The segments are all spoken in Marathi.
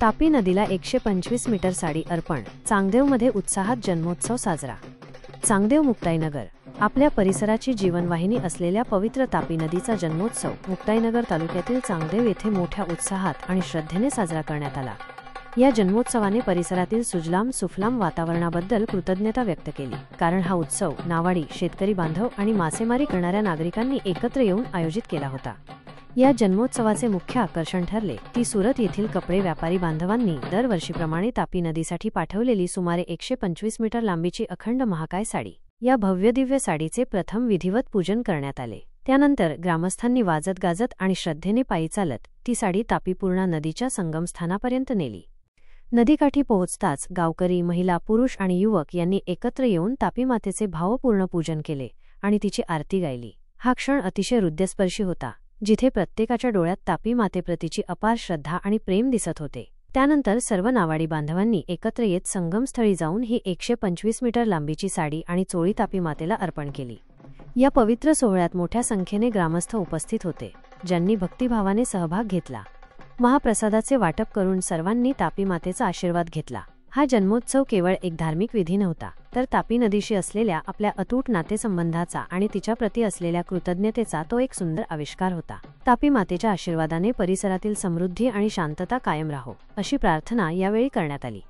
तापी नदीला 125 मीटर साडी अर्पण। चांगदेवमध्ये उत्साहात जन्मोत्सव साजरा। चांगदेव मुक्ताईनगर आपल्या परिसराची जीवनवाहिनी असलेल्या पवित्र तापी नदीचा जन्मोत्सव मुक्ताईनगर तालुक्यातील चांगदेव येथे मोठ्या उत्साहात आणि श्रद्धेने साजरा करण्यात आला। या जन्मोत्सवाने परिसरातील सुजलाम सुफलाम वातावरणाबद्दल कृतज्ञता व्यक्त केली, कारण हा उत्सव नावाडी शेतकरी बांधव आणि मासेमारी करणाऱ्या नागरिकांनी एकत्र येऊन आयोजित केला होता। या जन्मोत्सवाचे मुख्य आकर्षण ठरले ती सुरत येथील कपडे व्यापारी बांधवांनी दरवर्षीप्रमाणे तापी नदीसाठी पाठवलेली सुमारे 125 मीटर लांबीची अखंड महाकाय साडी। या भव्यदिव्य साडीचे प्रथम विधिवत पूजन करण्यात आले। त्यानंतर ग्रामस्थांनी वाजत गाजत आणि श्रद्धेने पायी चालत ती साडी तापी पूर्णा नदीच्या संगमस्थानापर्यंत नेली। नदीकाठी पोहोचताच गावकरी, महिला, पुरुष आणि युवक यांनी एकत्र येऊन तापी मातेचे भावपूर्ण पूजन केले आणि तिची आरती गायली। हा क्षण अतिशय हृदयस्पर्शी होता, जिथे प्रत्येकाच्या डोळ्यात तापी मातेप्रतीची अपार श्रद्धा आणि प्रेम दिसत होते। त्यानंतर सर्व नावाडी बांधवांनी एकत्र येत संगमस्थळी जाऊन ही 125 मीटर लांबीची साडी आणि चोळी तापी मातेला अर्पण केली। या पवित्र सोहळ्यात मोठ्या संख्येने ग्रामस्थ उपस्थित होते, ज्यांनी भक्तिभावाने सहभाग घेतला। महाप्रसादाचे वाटप करून सर्वांनी तापी मातेचा आशीर्वाद घेतला। हा जन्मोत्सव केवळ एक धार्मिक विधी नव्हता, तर तापी नदीशी असलेल्या आपल्या अतूट नातेसंबंधाचा आणि तिच्याप्रती असलेल्या कृतज्ञतेचा तो एक सुंदर आविष्कार होता। तापी मातेच्या आशीर्वादाने परिसरातील समृद्धी आणि शांतता कायम राहो, अशी प्रार्थना यावेळी करण्यात आली।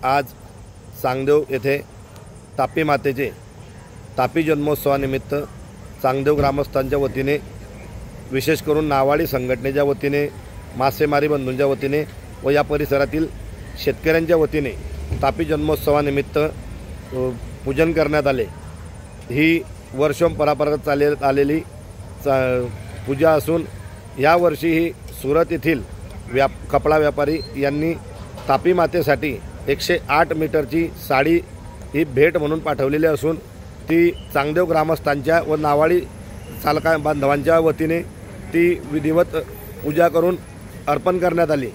आज चांगदेव येथे तापी मातेचे तापी जन्मोत्सवानिमित्त चांगदेव ग्रामस्थांच्या वतीने, विशेष करून नावाडी संघटनेच्या वतीने, मासेमारी बंधूंच्या वतीने व या परिसरातील शेतकऱ्यांच्या वतीने तापी जन्मोत्सवानिमित्त पूजन करण्यात आले। ही वर्षोपरापरत चालत आलेली पूजा असून यावर्षी ही सुरत येथील कपडा व्यापारी यांनी तापी मातेसाठी 108 मीटरची साडी ही भेट म्हणून पाठवलेली असून ती चांगदेव ग्रामस्थांच्या व नावाडी चालका बांधवांच्या वतीने ती विधिवत पूजा करून अर्पण करण्यात आली।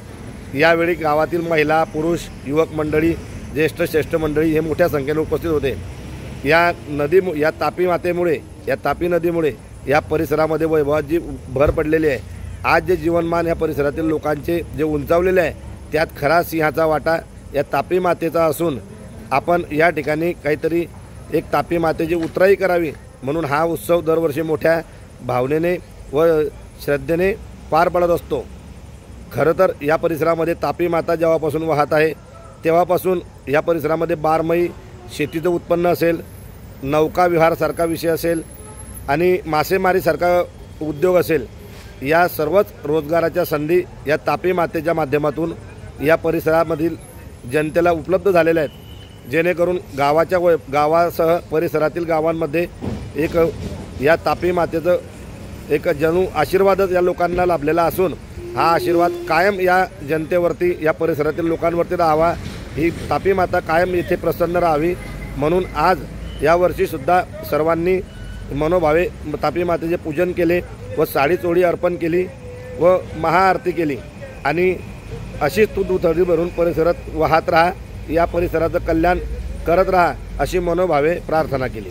यावेळी गावातील महिला, पुरुष, युवक मंडळी, ज्येष्ठ श्रेष्ठ मंडळी हे मोठ्या संख्येने उपस्थित होते। या तापी नदीमुळे या परिसरामध्ये वैभवाची भर पडलेली आहे। आज जे जीवनमान या परिसरातील लोकांचे जे उंचावलेले आहे, त्यात खरा सिंहाचा वाटा या तापी मातेचा असून आपण या ठिकाणी काहीतरी एक तापी मातेची उतराई करावी म्हणून हा उत्सव दरवर्षी मोठ्या भावनेने व श्रद्धेने पार पडत असतो। खरं तर या परिसरामध्ये तापी माता जेव्हापासून वाहत आहे तेव्हापासून या परिसरामध्ये बारमाही शेतीचं उत्पन्न असेल, नौका विहारसारखा विषय असेल आणि मासेमारीसारखा उद्योग असेल, या सर्वच रोजगाराच्या संधी या तापी मातेच्या माध्यमातून या परिसरामधील जनतेला उपलब्ध झालेल्या आहेत, जेणेकरून गावासह परिसरातील गावांमध्ये एक या तापी मातेचं एक जणू आशीर्वादच या लोकांना लाभलेला असून हा आशीर्वाद कायम या जनतेवरती, या परिसरातील लोकांवरती राहावा, ही तापी माता कायम इथे प्रसन्न राहावी म्हणून आज यावर्षीसुद्धा सर्वांनी मनोभावे तापी मातेचे पूजन केले व साडी चोळी अर्पण केली व महाआरती केली आणि अशीच तू दुथडी भरून परिसरात वाहत राहा, या परिसराचं कल्याण करत राहा अशी मनोभावे प्रार्थना केली।